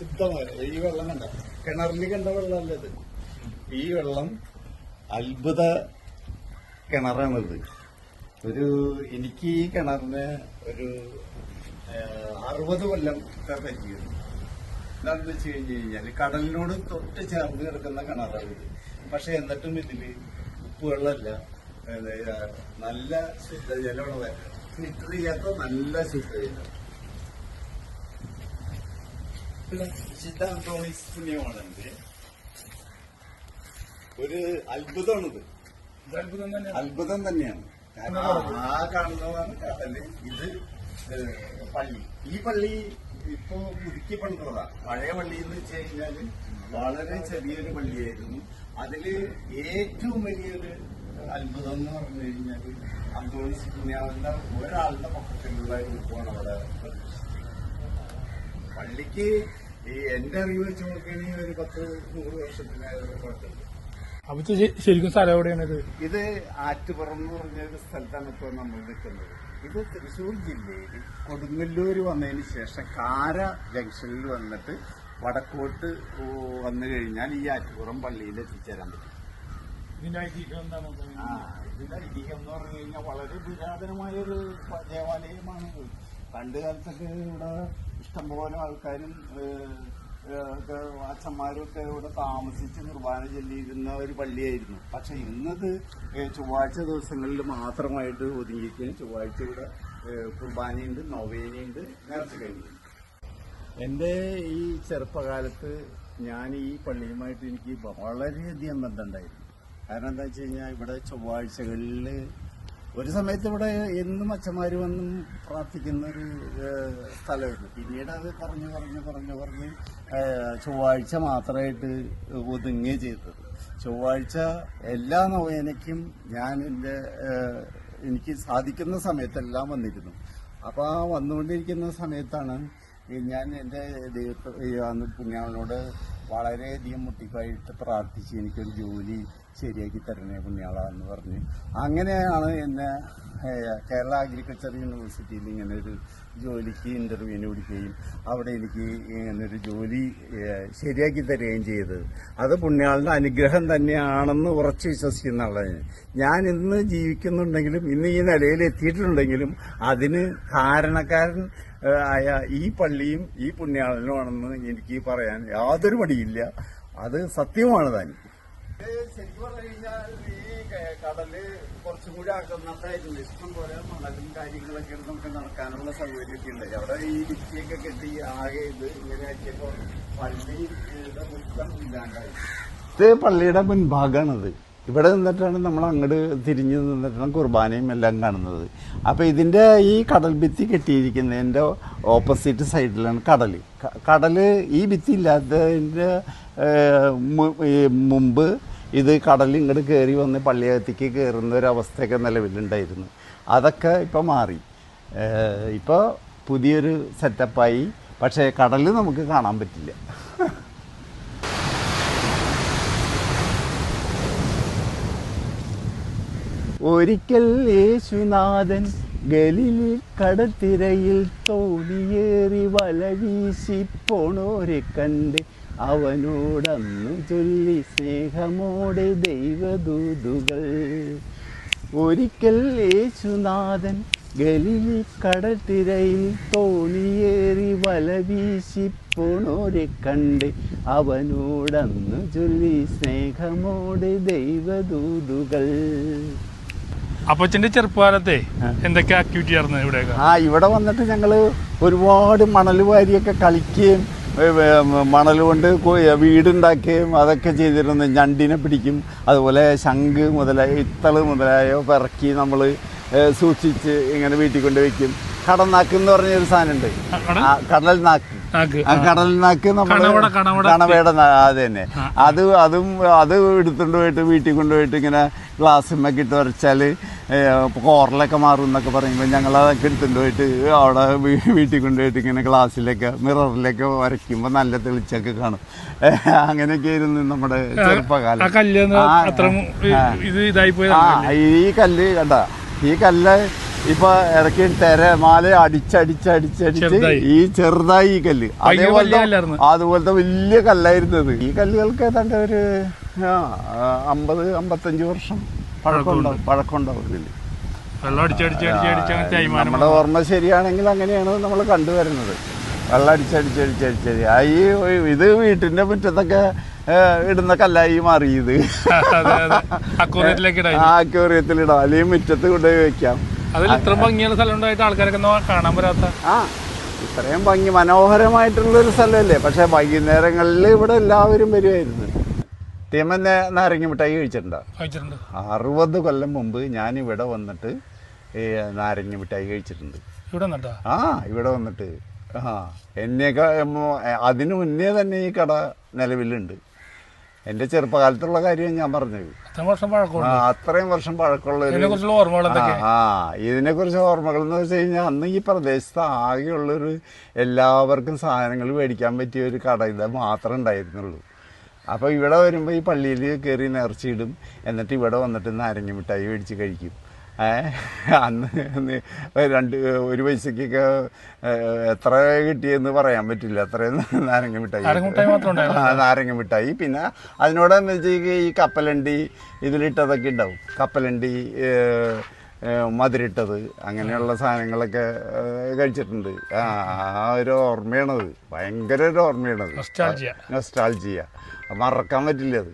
ശുദ്ധമായ ഈ വെള്ളം കണ്ട കിണറിൽ കണ്ട വെള്ളമല്ല ഇത്. ഈ വെള്ളം അത്ഭുത കിണറാണിത്. എനിക്ക് ഈ കിണറിന് ഒരു 60 കൊല്ലം പറ്റിയത്. എന്താണെന്ന് വെച്ച് കഴിഞ്ഞാൽ കടലിനോട് തൊട്ട് ചേർന്ന് കിടക്കുന്ന കിണറാണ് ഇത്. പക്ഷെ എന്നിട്ടും ഇതില് ഉപ്പുവെള്ളമല്ല, നല്ല ശുദ്ധജലമാണ്. ഫിൽറ്റർ ചെയ്യാത്ത നല്ല ശുദ്ധജലം. വിശുദ്ധ അന്തോണീസ് പുണ്യമാണെന്റെ ഒരു അത്ഭുതമാണിത്. അത്ഭുതം തന്നെയാണ്. ആ കാണുന്നതാണ് കടല്. ഇത് പള്ളി. ഈ പള്ളി ഇപ്പൊ പുതുക്കി പണിതതാ. പഴയ പള്ളി എന്ന് വെച്ച് കഴിഞ്ഞാല് വളരെ ചെറിയൊരു പള്ളിയായിരുന്നു. അതില് ഏറ്റവും വലിയൊരു അത്ഭുതം എന്ന് പറഞ്ഞു കഴിഞ്ഞാല് അന്തോണീസ് പുണ്യാവന്റെ ഒരാളുടെ പക്കത്തിലുള്ള രൂപമാണ് അവിടെ. പള്ളിക്ക് എന്റെ അറിവ് വെച്ച് നോക്കുകയാണെങ്കിൽ ഒരു 10-100 വർഷത്തിനായിട്ട്. അപ്പൊ ശരിക്കും സ്ഥലം എവിടെയാണിത്? ഇത് ആറ്റുപുറം എന്ന് പറഞ്ഞൊരു സ്ഥലത്താണ് ഇപ്പോൾ നമ്മൾ നിൽക്കുന്നത്. ഇത് തൃശ്ശൂർ ജില്ലയിൽ കൊടുങ്ങല്ലൂർ വന്നതിന് ശേഷം കാര ജംഗ്ഷനിൽ വന്നിട്ട് വടക്കോട്ട് വന്നു കഴിഞ്ഞാൽ ഈ ആറ്റുപുറം പള്ളിയിൽ എത്തിച്ചേരാൻ പറ്റും. ഇതിന്റെ ഐതിഹ്യം എന്താണ്? ഇതിന്റെ ഐതിഹ്യം എന്ന് പറഞ്ഞു കഴിഞ്ഞാൽ വളരെ പുരാതനമായൊരു ദേവാലയമാണ്. പണ്ട് കാലത്തൊക്കെ ഇവിടെ ഇഷ്ടംപോലെ ആൾക്കാരും അച്ഛന്മാരും ഒക്കെ ഇവിടെ താമസിച്ച് കുർബാന ചൊല്ലിയിരുന്ന ഒരു പള്ളിയായിരുന്നു. പക്ഷെ ഇന്നത് ചൊവ്വാഴ്ച ദിവസങ്ങളിൽ മാത്രമായിട്ട് ഒതുങ്ങിയിരിക്കുകയും ചൊവ്വാഴ്ച ഇവിടെ കുർബാനയുണ്ട്, നൊവേനയുണ്ട്, നേർച്ച കഴിഞ്ഞു. എൻ്റെ ഈ ചെറുപ്പകാലത്ത് ഞാൻ ഈ പള്ളിയുമായിട്ട് എനിക്ക് വളരെയധികം ബന്ധമുണ്ടായിരുന്നു. കാരണം എന്താ വെച്ച് കഴിഞ്ഞാൽ ഇവിടെ ചൊവ്വാഴ്ചകളിൽ ഒരു സമയത്ത് ഇവിടെ എന്നും അച്ഛന്മാർ വന്നും പ്രാർത്ഥിക്കുന്ന ഒരു സ്ഥലമായിരുന്നു. പിന്നീട് അത് പറഞ്ഞ് ചൊവ്വാഴ്ച മാത്രമായിട്ട് ഒതുങ്ങുകയും ചെയ്തത്. ചൊവ്വാഴ്ച എല്ലാ നൊവേനയ്ക്കും ഞാൻ എനിക്ക് സാധിക്കുന്ന സമയത്തെല്ലാം വന്നിരുന്നു. അപ്പോൾ ആ വന്നുകൊണ്ടിരിക്കുന്ന സമയത്താണ് ഞാൻ എൻ്റെ ദൈവത്തെ പുണ്യാളനോട് വളരെയധികം മുട്ടിക്കായിട്ട് പ്രാർത്ഥിച്ച് എനിക്കൊരു ജോലി ശരിയാക്കി തരണേ പുണ്യാള എന്ന് പറഞ്ഞ് അങ്ങനെയാണ് എന്നെ കേരള അഗ്രികൾച്ചർ യൂണിവേഴ്സിറ്റിയിൽ ഇങ്ങനെ ഒരു ജോലിക്ക് ഇന്റർവ്യൂവിന് വിളിക്കുകയും അവിടെ എനിക്ക് ഇങ്ങനൊരു ജോലി ശരിയാക്കി തരികയും ചെയ്തത്. അത് പുണ്യാളുടെ അനുഗ്രഹം തന്നെയാണെന്ന് ഉറച്ചു വിശ്വസിക്കുന്ന ആളാണ് ഞാൻ. ഇന്ന് ജീവിക്കുന്നുണ്ടെങ്കിലും ഇന്ന് ഈ നിലയിൽ എത്തിയിട്ടുണ്ടെങ്കിലും അതിന് കാരണക്കാരൻ ആയ ഈ പള്ളിയും ഈ പുണ്യാളനുമാണെന്ന് എനിക്ക് പറയാൻ യാതൊരു മടിയില്ല. അത് സത്യമാണ് താൻ. ശരിക്കും പറഞ്ഞു കഴിഞ്ഞാൽ ഈ കടല് കുറച്ചും കൂടി അകന്നത്തായിരുന്നു. ഇഷ്ടം പോലെ മണലും കാര്യങ്ങളൊക്കെ നമുക്ക് നടക്കാനുള്ള സൗകര്യമൊക്കെ ഉണ്ട്. അവിടെ ഈ ഭിത്തിയൊക്കെ കെട്ടി ആകെ ഇത് ഇങ്ങനെ ആക്കിയപ്പോ പള്ളിയുടെ മുറ്റം ഇല്ലാണ്ടായി. ഇത് പള്ളിയുടെ മുൻഭാഗമാണത്. ഇവിടെ നിന്നിട്ടാണ് നമ്മൾ അങ്ങോട്ട് തിരിഞ്ഞു നിന്നിട്ടാണ് കുർബാനയും എല്ലാം കാണുന്നത്. അപ്പോൾ ഇതിൻ്റെ ഈ കടൽ ഭിത്തി കെട്ടിയിരിക്കുന്നതിൻ്റെ ഓപ്പോസിറ്റ് സൈഡിലാണ് കടൽ. കടൽ ഈ ഭിത്തി ഇല്ലാത്തതിൻ്റെ മുമ്പ് ഇത് കടൽ ഇങ്ങോട്ട് കയറി വന്ന് പള്ളിയകത്തേക്ക് കയറുന്ന ഒരവസ്ഥയൊക്കെ നിലവിലുണ്ടായിരുന്നു. അതൊക്കെ ഇപ്പോൾ മാറി. ഇപ്പോൾ പുതിയൊരു സെറ്റപ്പായി. പക്ഷേ കടൽ നമുക്ക് കാണാൻ പറ്റില്ല. ഒരിക്കൽ യേശുനാഥൻ ഗലീലി കടത്തിരയിൽ തോണിയേറി വല വീശി പോണോരെ കണ്ട് അവനോടന്നു ചൊല്ലി സ്നേഹമോടെ ദൈവദൂതുകൾ. ഒരിക്കൽ യേശുനാഥൻ ഗലീലി കടത്തിരയിൽ തോണിയേറി വല വീശി പോണോരെ കണ്ട് അവനോടന്നു ചൊല്ലി സ്നേഹമോടെ ദൈവദൂതുകൾ. അപ്പച്ചന്റെ ചെറുപ്പകാലത്തെ എന്തൊക്കെ ആക്ടിവിറ്റി ആയിരുന്നു ഇവിടെ? ഇവിടെ വന്നിട്ട് ഞങ്ങള് ഒരുപാട് മണൽ വാരിയൊക്കെ കളിക്കുകയും മണൽ കൊണ്ട് വീടുണ്ടാക്കുകയും അതൊക്കെ ചെയ്തിരുന്നു. ഞണ്ടിനെ പിടിക്കും, അതുപോലെ ശംഖ് ഇത്തള് മുതലായ പിറക്കി നമ്മൾ സൂക്ഷിച്ച് ഇങ്ങനെ വീട്ടിൽ കൊണ്ട് വയ്ക്കും. കടനാക്ക് എന്ന് പറഞ്ഞൊരു സാധനമുണ്ട്, കടൽ നാക്ക്. കടൽ നാക്ക് നമ്മൾ കണവയുടെ അത് തന്നെ. അത് എടുത്തുകൊണ്ട് പോയിട്ട് വീട്ടിൽ കൊണ്ടുപോയിട്ട് ഇങ്ങനെ ഗ്ലാസ്സിന്മൊക്കെ ഇട്ട് വരച്ചാൽ കോറലൊക്കെ മാറും എന്നൊക്കെ പറയുമ്പോൾ ഞങ്ങളതൊക്കെ എടുത്തുകൊണ്ട് പോയിട്ട് അവിടെ വീട്ടിൽ കൊണ്ടുപോയിട്ട് ഇങ്ങനെ ഗ്ലാസ്സിലൊക്കെ മിററിലൊക്കെ വരയ്ക്കുമ്പോൾ നല്ല തെളിച്ചൊക്കെ കാണും. അങ്ങനെയൊക്കെ ആയിരുന്നു നമ്മുടെ ചെറുപ്പകാലം. ഈ കല്ല് കണ്ട, ഈ കല്ല് ഇപ്പൊ ഇടയ്ക്ക് തിരമാല അടിച്ചടിച്ചടിച്ചടിച്ച് ഈ ചെറുതായി ഈ കല്ല് അതുപോലത്തെ വലിയ കല്ലായിരുന്നത്. ഈ കല്ലുകൾക്ക് ഏതാണ്ട് ഒരു 50-55 വർഷം പഴക്കമുണ്ടാവും ഇതില്. നമ്മുടെ ഓർമ്മ ശരിയാണെങ്കിൽ അങ്ങനെയാണ് നമ്മൾ കണ്ടുവരുന്നത്. വെള്ളം അടിച്ചടിച്ചടിച്ചടിച്ചടി ഇത് വീട്ടിന്റെ മുറ്റത്തൊക്കെ ഇടുന്ന കല്ലായി മാറി. ഇത് അക്വേറിയത്തിലിടാം, അല്ലെങ്കിൽ മുറ്റത്ത് കൊണ്ടുപോയി വെക്കാം. ഇത്രയും ഭംഗി മനോഹരമായിട്ടുള്ളൊരു സ്ഥലമല്ലേ. പക്ഷെ വൈകുന്നേരങ്ങളിൽ ഇവിടെ എല്ലാവരും വരുമായിരുന്നു. തീമൻ നാരങ്ങ മിഠായി കഴിച്ചിട്ടുണ്ടോ? 60 കൊല്ലം മുമ്പ് ഞാൻ ഇവിടെ വന്നിട്ട് നാരങ്ങ മിഠായി കഴിച്ചിട്ടുണ്ട്. ഇവിടെ വന്നിട്ട് എന്നെയൊക്കെ അതിനു മുന്നേ തന്നെ ഈ കട നിലവിലുണ്ട്. എൻ്റെ ചെറുപ്പകാലത്തുള്ള കാര്യം ഞാൻ പറഞ്ഞത്. അത്രയും വർഷം പഴക്കമുള്ള ഇതിനെക്കുറിച്ച് ഓർമ്മകൾ എന്ന് വെച്ച് കഴിഞ്ഞാൽ അന്ന് ഈ പ്രദേശത്ത് ആകെയുള്ളൊരു എല്ലാവർക്കും സാധനങ്ങൾ മേടിക്കാൻ പറ്റിയ ഒരു കട ഇത് മാത്രമേ ഉണ്ടായിരുന്നുള്ളൂ. അപ്പോൾ ഇവിടെ വരുമ്പോൾ ഈ പള്ളിയിൽ കയറി നേർച്ചയിടും, എന്നിട്ട് ഇവിടെ വന്നിട്ട് നാരങ്ങ മിഠായി മേടിച്ച് കഴിക്കും. അന്ന് ഒരു പൈസക്കൊക്കെ എത്ര കിട്ടിയെന്ന് പറയാൻ പറ്റില്ല. അത്രയും നാരങ്ങ മിഠായി. പിന്നെ അതിനോടനുബന്ധിച്ച് ഈ കപ്പലണ്ടി ഇതിലിട്ടതൊക്കെ ഉണ്ടാവും. കപ്പലണ്ടി, മധുരിട്ടത്, അങ്ങനെയുള്ള സാധനങ്ങളൊക്കെ കഴിച്ചിട്ടുണ്ട്. ആ ഒരു ഓർമ്മയാണത്. ഭയങ്കര ഒരു ഓർമ്മയാണത്. നൊസ്റ്റാൾജിയ. മറക്കാൻ പറ്റില്ല അത്.